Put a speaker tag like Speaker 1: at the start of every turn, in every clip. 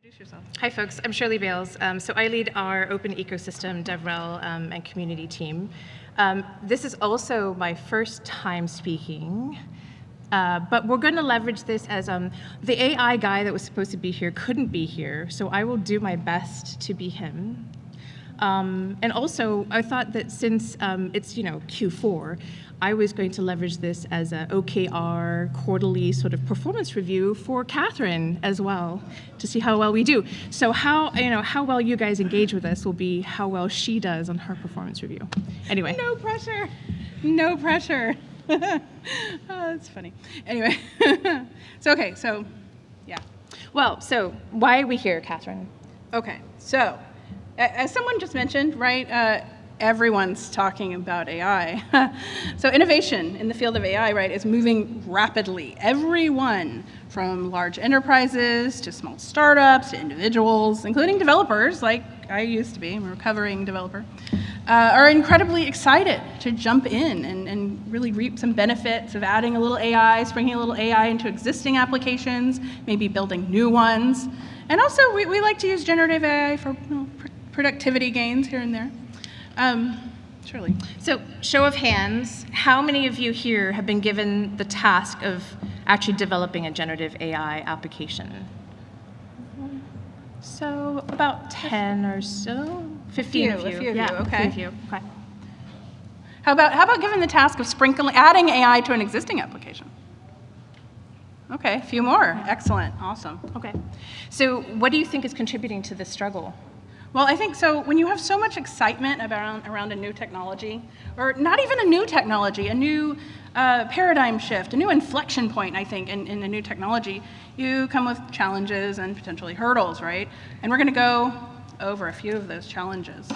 Speaker 1: Introduce yourself.
Speaker 2: Hi folks, I'm Shirley Bales. So I lead our open ecosystem DevRel and community team. This is also my first time speaking, but we're going to leverage this as the AI guy that was supposed to be here couldn't be here, so I will do my best to be him. And also, I thought that since it's Q4, I was going to leverage this as a OKR quarterly sort of performance review for Katherine as well, to see how well we do. So how well you guys engage with us will be how well she does on her performance review. Anyway.
Speaker 1: No pressure. No pressure. Oh, that's funny. Anyway, so yeah.
Speaker 2: Well, so why are we here, Katherine?
Speaker 1: Okay, so as someone just mentioned, right? Everyone's talking about AI. So innovation in the field of AI, right, is moving rapidly. Everyone, from large enterprises to small startups to individuals, including developers, like I used to be, I'm a recovering developer, are incredibly excited to jump in and really reap some benefits of adding a little AI, springing a little AI into existing applications, maybe building new ones. And also, we like to use generative AI for productivity gains here and there. Shirley.
Speaker 2: So, show of hands, how many of you here have been given the task of actually developing a generative AI application? So, about 10 or so, 15 of you.
Speaker 1: A few of
Speaker 2: yeah,
Speaker 1: you, okay.
Speaker 2: A few of you. Okay.
Speaker 1: How about given the task of adding AI to an existing application? Okay, a few more. Excellent, awesome.
Speaker 2: Okay. So, what do you think is contributing to this struggle?
Speaker 1: Well, I think so. When you have so much excitement around a new technology, or not even a new technology, a new paradigm shift, a new inflection point, I think, in a new technology, you come with challenges and potentially hurdles, right? And we're going to go over a few of those challenges.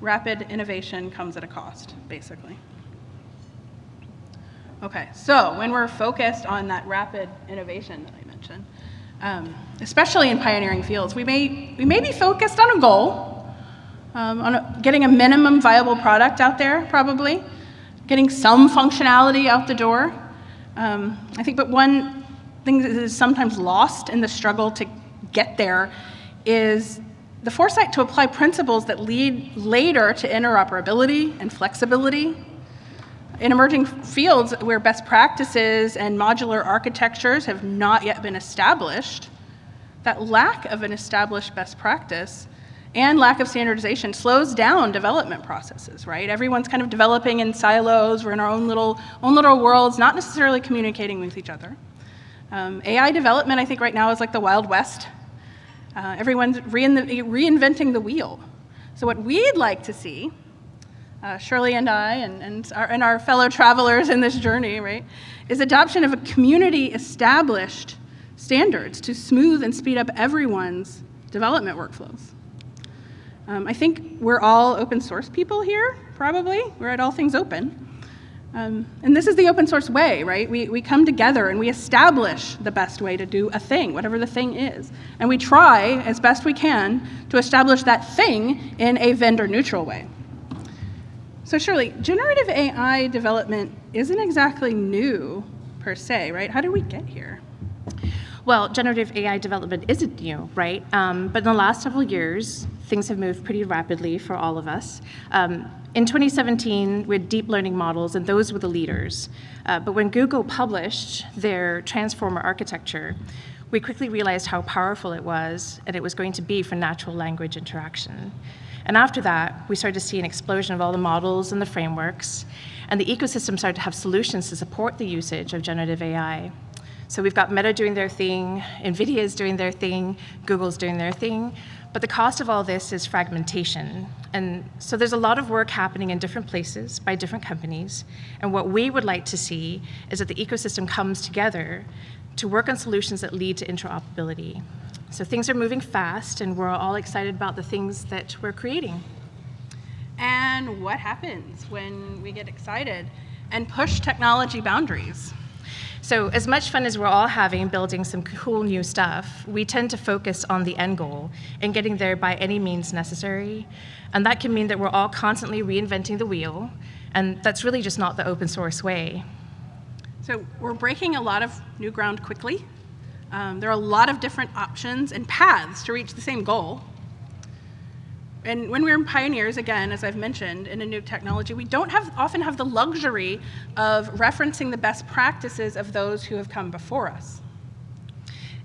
Speaker 1: Rapid innovation comes at a cost, basically. Okay, so when we're focused on that rapid innovation that I mentioned, especially in pioneering fields, we may be focused on a goal, getting a minimum viable product out there, probably, getting some functionality out the door. I think, but one thing that is sometimes lost in the struggle to get there is the foresight to apply principles that lead later to interoperability and flexibility. In emerging fields where best practices and modular architectures have not yet been established, that lack of an established best practice and lack of standardization slows down development processes, right? Everyone's kind of developing in silos. We're in our own little worlds, not necessarily communicating with each other. AI development, I think right now is like the Wild West. Everyone's reinventing the wheel. So what we'd like to see, Shirley and I and our fellow travelers in this journey, right, is adoption of a community-established standards to smooth and speed up everyone's development workflows. I think we're all open source people here, probably. We're at All Things Open. And this is the open source way, right? We come together and we establish the best way to do a thing, whatever the thing is. And we try, as best we can, to establish that thing in a vendor-neutral way. So Shirley, generative AI development isn't exactly new per se, right? How did we get here?
Speaker 2: Well, generative AI development isn't new, right? But in the last several years, things have moved pretty rapidly for all of us. In 2017, we had deep learning models, and those were the leaders. But when Google published their transformer architecture, we quickly realized how powerful it was, and it was going to be for natural language interaction. And after that, we started to see an explosion of all the models and the frameworks, and the ecosystem started to have solutions to support the usage of generative AI. So we've got Meta doing their thing, NVIDIA's doing their thing, Google's doing their thing, but the cost of all this is fragmentation. And so there's a lot of work happening in different places by different companies, and what we would like to see is that the ecosystem comes together to work on solutions that lead to interoperability. So things are moving fast, and we're all excited about the things that we're creating.
Speaker 1: And what happens when we get excited and push technology boundaries?
Speaker 2: So as much fun as we're all having building some cool new stuff, we tend to focus on the end goal and getting there by any means necessary. And that can mean that we're all constantly reinventing the wheel, and that's really just not the open source way.
Speaker 1: So we're breaking a lot of new ground quickly. There are a lot of different options and paths to reach the same goal. And when we're pioneers, again, as I've mentioned, in a new technology, we don't often have the luxury of referencing the best practices of those who have come before us.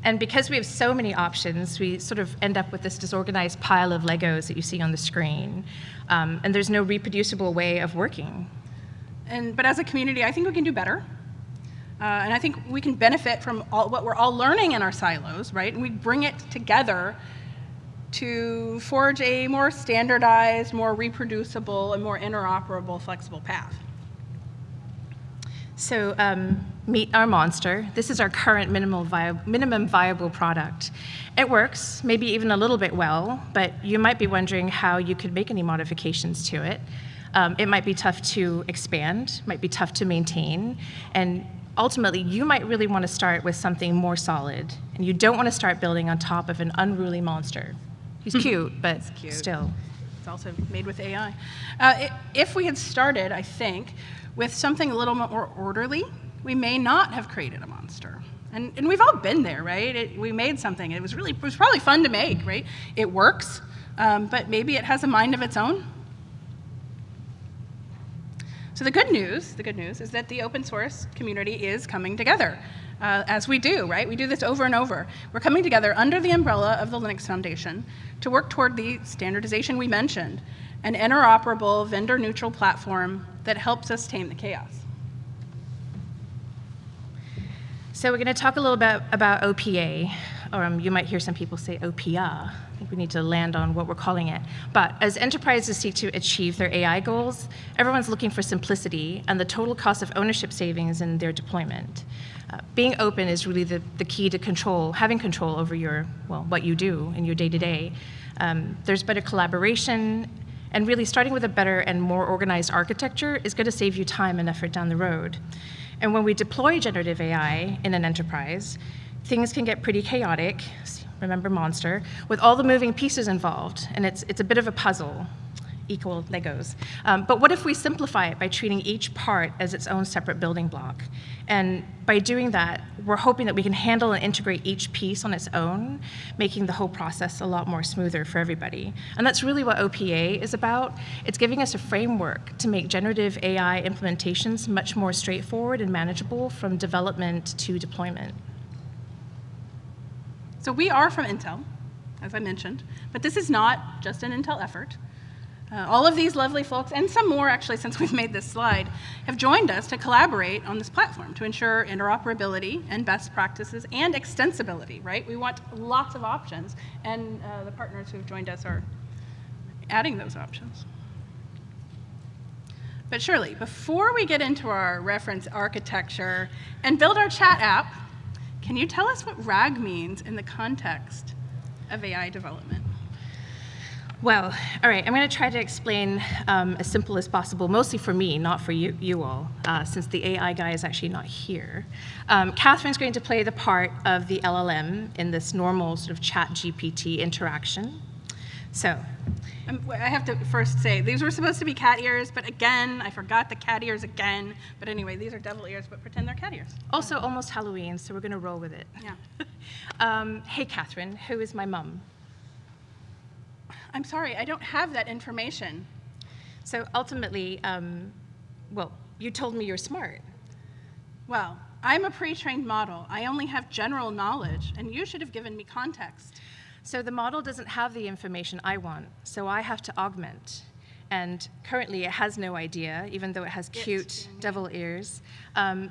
Speaker 2: And because we have so many options, we sort of end up with this disorganized pile of Legos that you see on the screen. And there's no reproducible way of working.
Speaker 1: But as a community, I think we can do better. And I think we can benefit from what we're all learning in our silos, right? And we bring it together to forge a more standardized, more reproducible, and more interoperable, flexible path.
Speaker 2: So meet our monster. This is our current minimum viable product. It works, maybe even a little bit well, but you might be wondering how you could make any modifications to it. It might be tough to expand, might be tough to maintain, and ultimately, you might really want to start with something more solid, and you don't want to start building on top of an unruly monster. He's cute, but
Speaker 1: cute.
Speaker 2: Still.
Speaker 1: It's also made with AI. If we had started, I think, with something a little more orderly, we may not have created a monster. And we've all been there, right? We made something. It was probably fun to make, right? It works, but maybe it has a mind of its own. So the good news is that the open source community is coming together, as we do, right? We do this over and over. We're coming together under the umbrella of the Linux Foundation to work toward the standardization we mentioned, an interoperable, vendor-neutral platform that helps us tame the chaos.
Speaker 2: So we're going to talk a little bit about OPA, or you might hear some people say OPA. I think we need to land on what we're calling it. But as enterprises seek to achieve their AI goals, everyone's looking for simplicity and the total cost of ownership savings in their deployment. Being open is really the key to having control over what you do in your day-to-day. There's better collaboration, and really starting with a better and more organized architecture is going to save you time and effort down the road. And when we deploy generative AI in an enterprise, things can get pretty chaotic, remember monster, with all the moving pieces involved, and it's a bit of a puzzle, equal Legos. But what if we simplify it by treating each part as its own separate building block? And by doing that, we're hoping that we can handle and integrate each piece on its own, making the whole process a lot more smoother for everybody. And that's really what OPA is about. It's giving us a framework to make generative AI implementations much more straightforward and manageable from development to deployment.
Speaker 1: So we are from Intel, as I mentioned, but this is not just an Intel effort. All of these lovely folks, and some more actually since we've made this slide, have joined us to collaborate on this platform to ensure interoperability and best practices and extensibility, right? We want lots of options, and the partners who've joined us are adding those options. But Shirley, before we get into our reference architecture and build our chat app, can you tell us what RAG means in the context of AI development?
Speaker 2: Well, all right, I'm going to try to explain as simple as possible, mostly for me, not for you all, since the AI guy is actually not here. Katherine's going to play the part of the LLM in this normal sort of chat GPT interaction. So.
Speaker 1: I have to first say, these were supposed to be cat ears, but again, I forgot the cat ears again. But anyway, these are devil ears, but pretend they're cat ears.
Speaker 2: Also almost Halloween, so we're going to roll with it.
Speaker 1: Yeah.
Speaker 2: Hey, Katherine, who is my mom?
Speaker 1: I'm sorry, I don't have that information.
Speaker 2: So ultimately, well, you told me you're smart.
Speaker 1: Well, I'm a pre-trained model. I only have general knowledge, and you should have given me context.
Speaker 2: So the model doesn't have the information I want, so I have to augment. And currently, it has no idea, even though it has cute devil ears.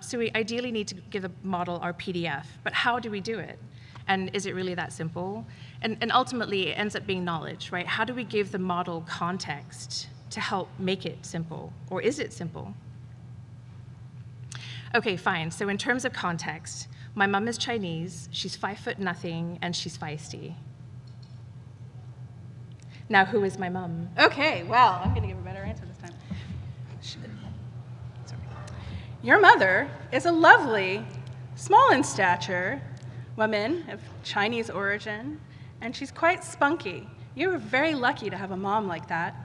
Speaker 2: So we ideally need to give the model our PDF. But how do we do it? And is it really that simple? And ultimately, it ends up being knowledge, right? How do we give the model context to help make it simple? Or is it simple? OK, fine. So in terms of context, my mom is Chinese, she's 5'0", and she's feisty. Now, who is my mom?
Speaker 1: OK, well, I'm going to give a better answer this time. Sorry. Your mother is a lovely, small in stature woman of Chinese origin, and she's quite spunky. You were very lucky to have a mom like that.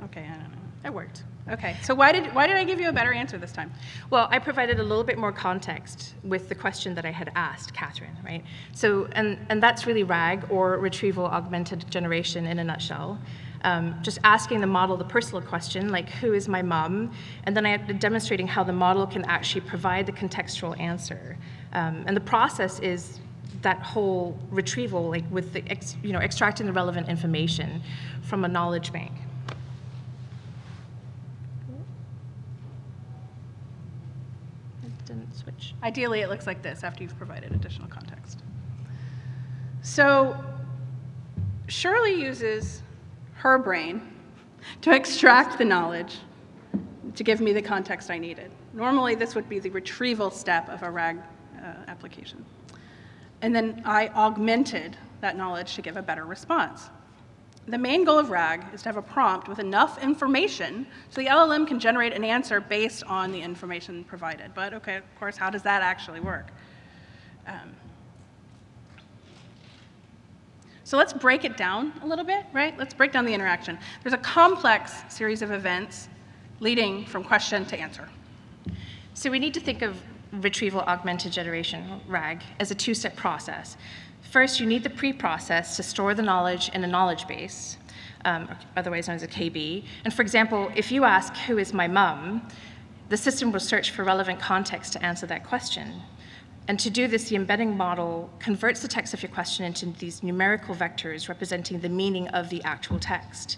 Speaker 1: OK, I don't know.
Speaker 2: It worked.
Speaker 1: Okay, so why did I give you a better answer this time?
Speaker 2: Well, I provided a little bit more context with the question that I had asked Katherine, right? So, and that's really RAG, or retrieval augmented generation, in a nutshell. Just asking the model the personal question, like, who is my mom? And then demonstrating how the model can actually provide the contextual answer. And the process is that whole retrieval, like with the, extracting the relevant information from a knowledge bank. Didn't switch.
Speaker 1: Ideally, it looks like this after you've provided additional context. So Shirley uses her brain to extract the knowledge to give me the context I needed. Normally, this would be the retrieval step of a RAG application. And then I augmented that knowledge to give a better response. The main goal of RAG is to have a prompt with enough information so the LLM can generate an answer based on the information provided. But okay, of course, how does that actually work? So let's break it down a little bit, right? Let's break down the interaction. There's a complex series of events leading from question to answer.
Speaker 2: So we need to think of retrieval augmented generation, RAG, as a two-step process. First, you need the pre-process to store the knowledge in a knowledge base, otherwise known as a KB. And for example, if you ask, who is my mom, the system will search for relevant context to answer that question. And to do this, the embedding model converts the text of your question into these numerical vectors representing the meaning of the actual text.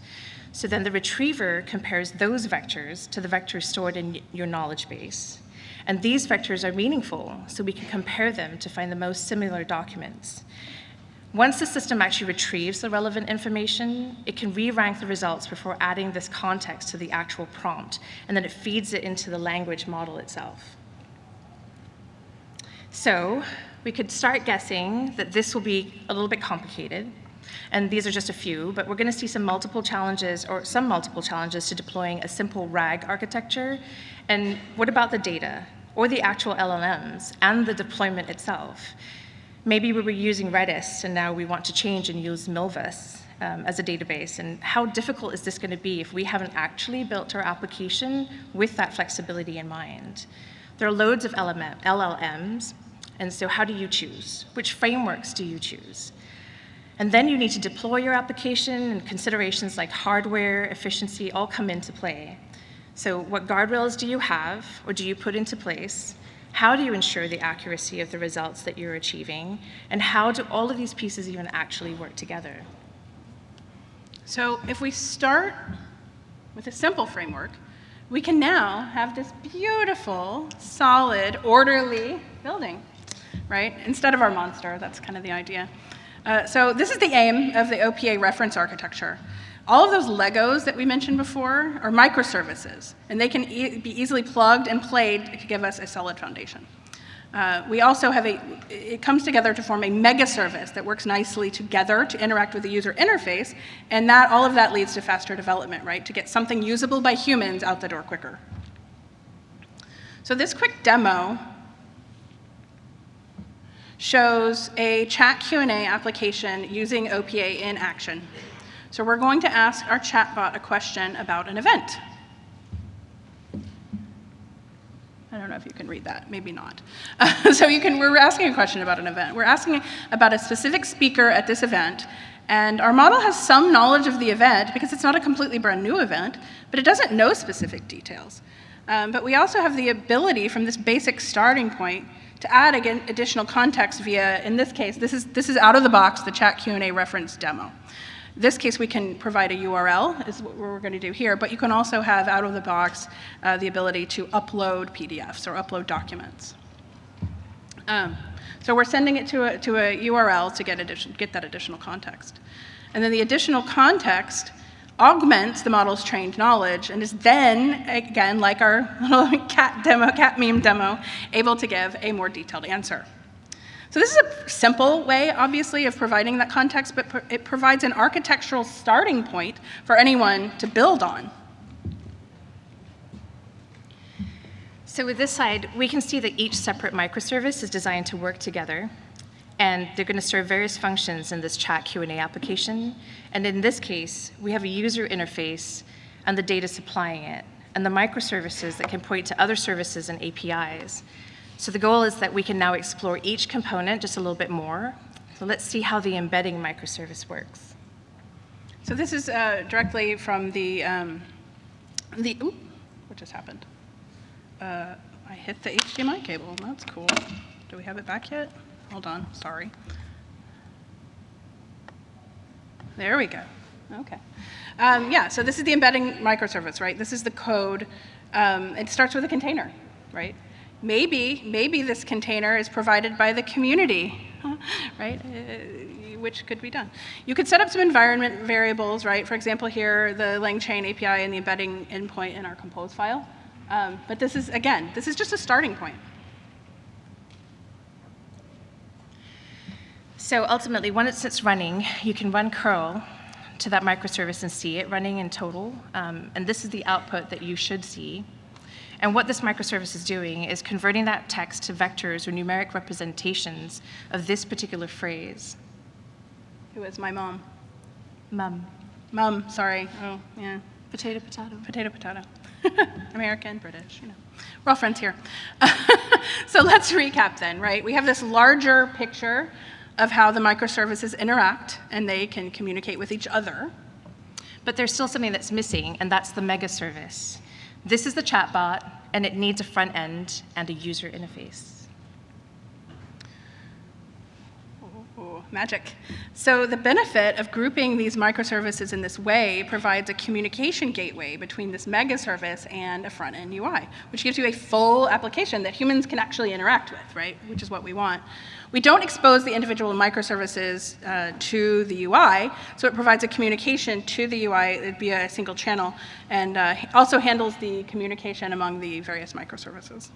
Speaker 2: So then the retriever compares those vectors to the vectors stored in your knowledge base. And these vectors are meaningful, so we can compare them to find the most similar documents. Once the system actually retrieves the relevant information, it can re-rank the results before adding this context to the actual prompt, and then it feeds it into the language model itself. So we could start guessing that this will be a little bit complicated, and these are just a few, but we're going to see some multiple challenges to deploying a simple RAG architecture. And what about the data, or the actual LLMs, and the deployment itself? Maybe we were using Redis, and now we want to change and use Milvus as a database. And how difficult is this going to be if we haven't actually built our application with that flexibility in mind? There are loads of LLMs, and so how do you choose? Which frameworks do you choose? And then you need to deploy your application, and considerations like hardware, efficiency, all come into play. So what guardrails do you have, or do you put into place? How do you ensure the accuracy of the results that you're achieving? And how do all of these pieces even actually work together?
Speaker 1: So if we start with a simple framework, we can now have this beautiful, solid, orderly building, right? Instead of our monster, that's kind of the idea. So this is the aim of the OPA reference architecture. All of those Legos that we mentioned before are microservices, and they can be easily plugged and played to give us a solid foundation. We also have it comes together to form a mega service that works nicely together to interact with the user interface, and all of that leads to faster development, right? To get something usable by humans out the door quicker. So this quick demo shows a chat Q&A application using OPA in action. So we're going to ask our chatbot a question about an event. I don't know if you can read that, maybe not. We're asking a question about an event. We're asking about a specific speaker at this event, and our model has some knowledge of the event because it's not a completely brand new event, but it doesn't know specific details. But we also have the ability from this basic starting point to add, again, additional context via, in this case, this is out of the box, the chat Q&A reference demo. In this case, we can provide a URL, is what we're going to do here, but you can also have out of the box the ability to upload PDFs or upload documents. So we're sending it to a URL to get that additional context. And then the additional context augments the model's trained knowledge and is then, again, like our little cat meme demo, able to give a more detailed answer. So this is a simple way, obviously, of providing that context, but it provides an architectural starting point for anyone to build on.
Speaker 2: So with this side, we can see that each separate microservice is designed to work together, and they're going to serve various functions in this chat Q&A application. And in this case, we have a user interface and the data supplying it. and the microservices that can point to other services and APIs. So the goal is that we can now explore each component just a little bit more. So let's see how the embedding microservice works.
Speaker 1: So this is directly from ooh, what just happened? I hit the HDMI cable. That's cool. Do we have it back yet? Hold on, sorry. There we go. Okay. Yeah, so this is the embedding microservice, right? This is the code. It starts with a container, right? Maybe this container is provided by the community, right? Which could be done. You could set up some environment variables, right? For example, here, the LangChain API and the embedding endpoint in our compose file. But this is, again, this is just a starting point.
Speaker 2: So ultimately, once it's running, you can run curl to that microservice and see it running in total. And this is the output that you should see. And what this microservice is doing is converting that text to vectors or numeric representations of this particular phrase.
Speaker 1: Who is my mom?
Speaker 2: Mum.
Speaker 1: Mum, sorry. Oh, yeah.
Speaker 2: Potato, potato.
Speaker 1: Potato, potato. American, British, you know. We're all friends here. So let's recap then, right? We have this larger picture of how the microservices interact, and they can communicate with each other.
Speaker 2: But there's still something that's missing, and that's the mega service. This is the chatbot, and it needs a front end and a user interface.
Speaker 1: Ooh, magic. So the benefit of grouping these microservices in this way provides a communication gateway between this mega service and a front-end UI, which gives you a full application that humans can actually interact with, right? Which is what we want. We don't expose the individual microservices to the UI, so it provides a communication to the UI via a single channel, and also handles the communication among the various microservices.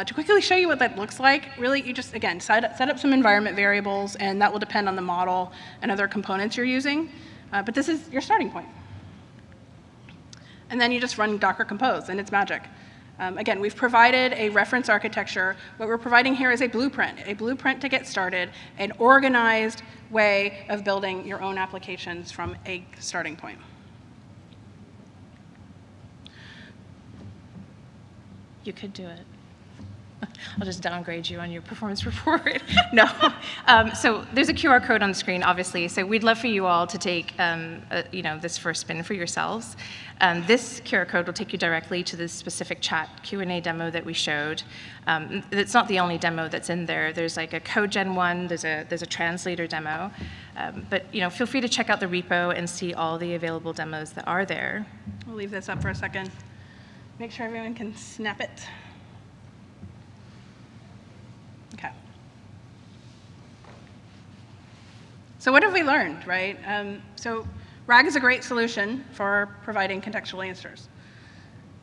Speaker 1: To quickly show you what that looks like, really you just, again, set up some environment variables, and that will depend on the model and other components you're using. But this is your starting point. And then you just run Docker Compose, and it's magic. Again, we've provided a reference architecture. What we're providing here is a blueprint to get started, an organized way of building your own applications from a starting point.
Speaker 2: You could do it. I'll just downgrade you on your performance report. No. So there's a QR code on the screen, obviously. So we'd love for you all to take this first spin for yourselves. This QR code will take you directly to this specific chat Q&A demo that we showed. It's not the only demo that's in there. There's like a code gen one. There's a translator demo. But feel free to check out the repo and see all the available demos that are there.
Speaker 1: We'll leave this up for a second. Make sure everyone can snap it. Okay. So what have we learned, right? So RAG is a great solution for providing contextual answers.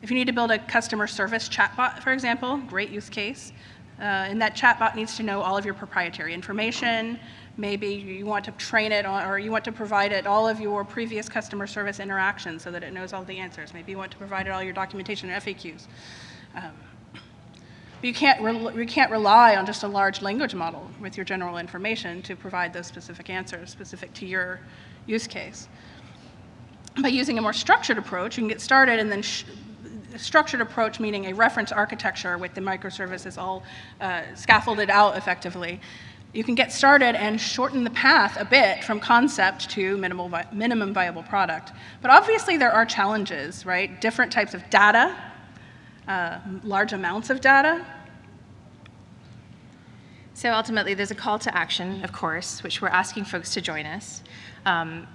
Speaker 1: If you need to build a customer service chatbot, for example, great use case, and that chatbot needs to know all of your proprietary information. Maybe you want to train it or you want to provide it all of your previous customer service interactions so that it knows all the answers. Maybe you want to provide it all your documentation and FAQs. You can't rely on just a large language model with your general information to provide those specific answers specific to your use case. By using a more structured approach, you can get started, and then a structured approach meaning a reference architecture with the microservices all scaffolded out effectively. You can get started and shorten the path a bit from concept to minimum viable product. But obviously there are challenges, right? Different types of data, large amounts of data.
Speaker 2: So ultimately, there's a call to action, of course, which we're asking folks to join us.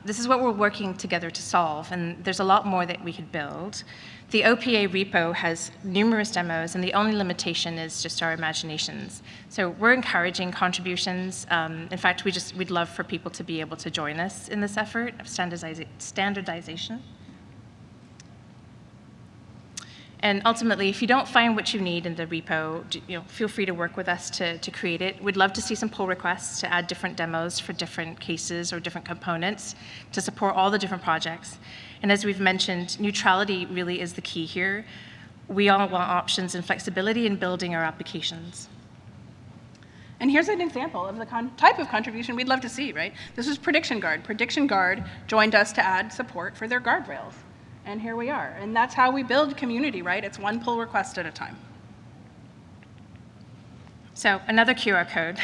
Speaker 2: This is what we're working together to solve, and there's a lot more that we could build. The OPA repo has numerous demos, and the only limitation is just our imaginations. So we're encouraging contributions. In fact, we'd love for people to be able to join us in this effort of standardization. And ultimately, if you don't find what you need in the repo, feel free to work with us to create it. We'd love to see some pull requests to add different demos for different cases or different components to support all the different projects. And as we've mentioned, neutrality really is the key here. We all want options and flexibility in building our applications.
Speaker 1: And here's an example of the type of contribution we'd love to see, right? This was Prediction Guard. Prediction Guard joined us to add support for their guardrails. And here we are. And that's how we build community, right? It's one pull request at a time.
Speaker 2: So another QR code.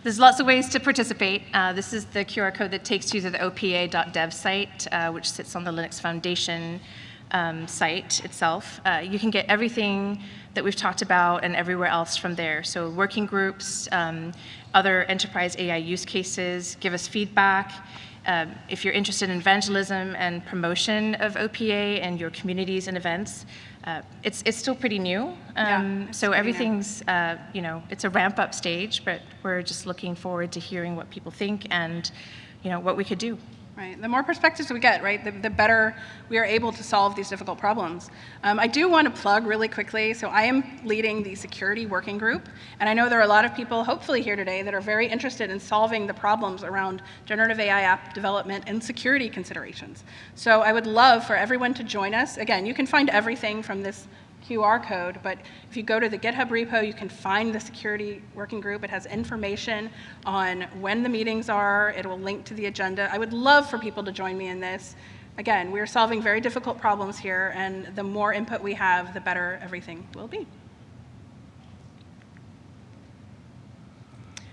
Speaker 2: There's lots of ways to participate. This is the QR code that takes you to the opa.dev site, which sits on the Linux Foundation site itself. You can get everything that we've talked about and everywhere else from there. So working groups, other enterprise AI use cases, give us feedback. If you're interested in evangelism and promotion of OPA and your communities and events, it's still pretty new. So everything's, it's a ramp-up stage, but we're just looking forward to hearing what people think and, what we could do.
Speaker 1: Right. The more perspectives we get, right, the better we are able to solve these difficult problems. I do want to plug really quickly. So I am leading the security working group, and I know there are a lot of people, hopefully here today, that are very interested in solving the problems around generative AI app development and security considerations. So I would love for everyone to join us. Again, you can find everything from this QR code, but if you go to the GitHub repo, you can find the security working group. It has information on when the meetings are. It will link to the agenda. I would love for people to join me in this. Again, we're solving very difficult problems here, and the more input we have, the better everything will be.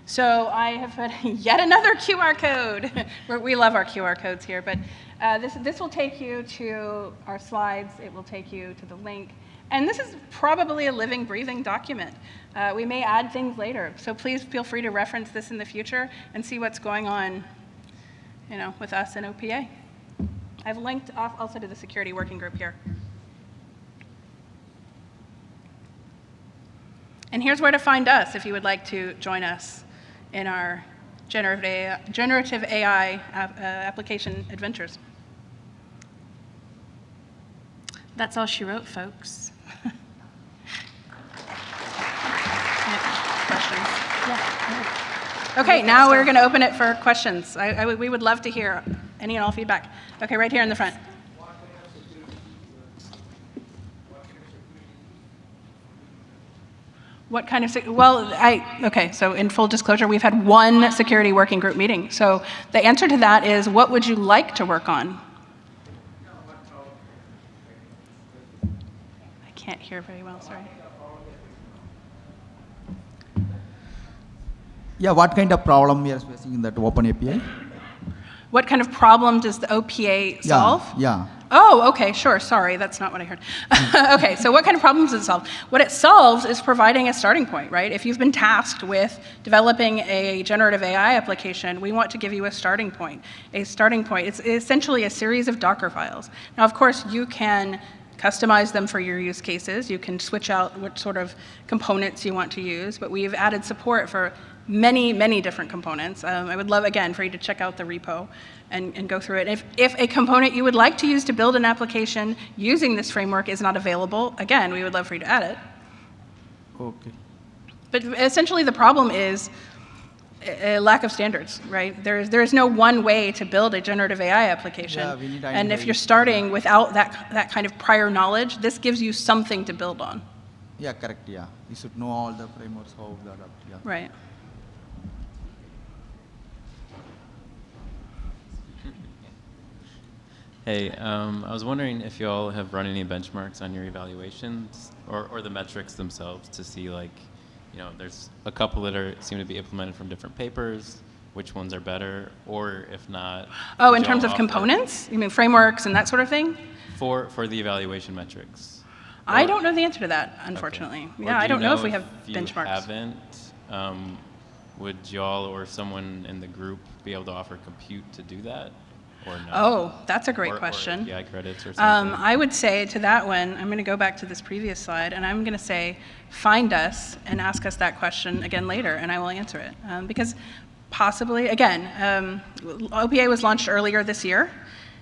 Speaker 1: So I have put yet another QR code. We love our QR codes here, but this will take you to our slides. It will take you to the link. And this is probably a living, breathing document. We may add things later, so please feel free to reference this in the future and see what's going on, with us and OPA. I've linked off also to the security working group here. And here's where to find us if you would like to join us in our generative AI application adventures.
Speaker 2: That's all she wrote, folks.
Speaker 1: Questions? Yeah. Okay, now we're going to open it for questions. We would love to hear any and all feedback. Okay, right here in the front. What kind of, okay, so in full disclosure, we've had one security working group meeting. So the answer to that is, what would you like to work on? I can't hear very well, sorry.
Speaker 3: Yeah, what kind of problem we are facing in that open API?
Speaker 1: What kind of problem does the OPA solve?
Speaker 3: Yeah.
Speaker 1: Oh, okay, sure. Sorry, that's not what I heard. Okay, so what kind of problems does it solve? What it solves is providing a starting point, right? If you've been tasked with developing a generative AI application, we want to give you a starting point. A starting point, it's essentially a series of Docker files. Now, of course, you can customize them for your use cases. You can switch out what sort of components you want to use, but we've added support for many, many different components. I would love, again, for you to check out the repo and go through it. If a component you would like to use to build an application using this framework is not available, again, we would love for you to add it.
Speaker 3: Okay.
Speaker 1: But essentially the problem is a lack of standards, right? There is no one way to build a generative AI application.
Speaker 3: Yeah, we need
Speaker 1: and if you're starting without that kind of prior knowledge, this gives you something to build on.
Speaker 3: Yeah, correct, yeah. You should know all the frameworks, how they adapt, yeah.
Speaker 1: Right.
Speaker 4: Hey, I was wondering if you all have run any benchmarks on your evaluations or the metrics themselves to see, like, there's a couple that seem to be implemented from different papers, which ones are better, or if not.
Speaker 1: Oh, in terms of components? You mean frameworks and that sort of thing?
Speaker 4: For the evaluation metrics.
Speaker 1: I don't know the answer to that, unfortunately.
Speaker 4: Okay.
Speaker 1: Yeah, I don't know if we have benchmarks.
Speaker 4: If you haven't, would y'all or someone in the group be able to offer compute to do that? Or no?
Speaker 1: Oh, that's a great question.
Speaker 4: Or API credits or something?
Speaker 1: I would say to that one, I'm going to go back to this previous slide, and I'm going to say, find us and ask us that question again later, and I will answer it. Because possibly, again, OPA was launched earlier this year.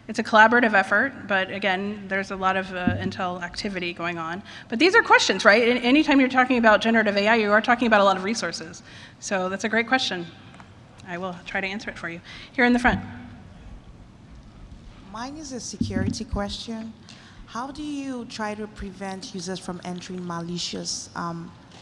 Speaker 1: It's a collaborative effort, but again, there's a lot of Intel activity going on. But these are questions, right? Anytime you're talking about generative AI, you are talking about a lot of resources. So that's a great question. I will try to answer it for you. Here in the front.
Speaker 5: Mine is a security question. How do you try to prevent users from entering malicious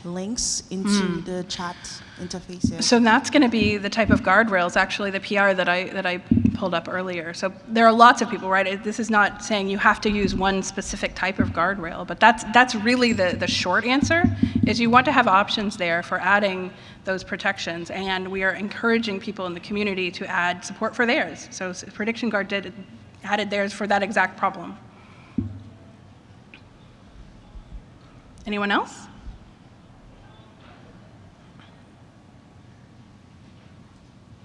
Speaker 5: links into the chat interfaces?
Speaker 1: So that's going to be the type of guardrails, actually, the PR that I pulled up earlier. So there are lots of people, right? This is not saying you have to use one specific type of guardrail, but that's really the short answer, is you want to have options there for adding those protections, and we are encouraging people in the community to add support for theirs. So Prediction Guard added theirs for that exact problem. Anyone else?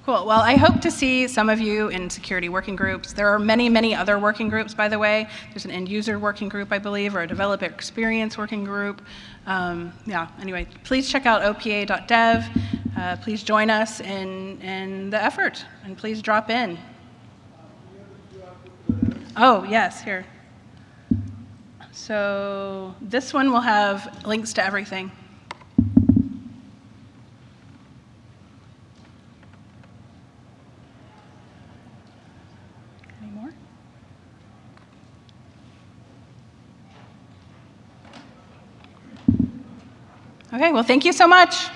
Speaker 1: Cool. Well, I hope to see some of you in security working groups. There are many, many other working groups, by the way. There's an end user working group, I believe, or a developer experience working group. Yeah, anyway, please check out opa.dev. Please join us in the effort, and please drop in. Oh, yes, here. So this one will have links to everything. Any more? Okay, well, thank you so much.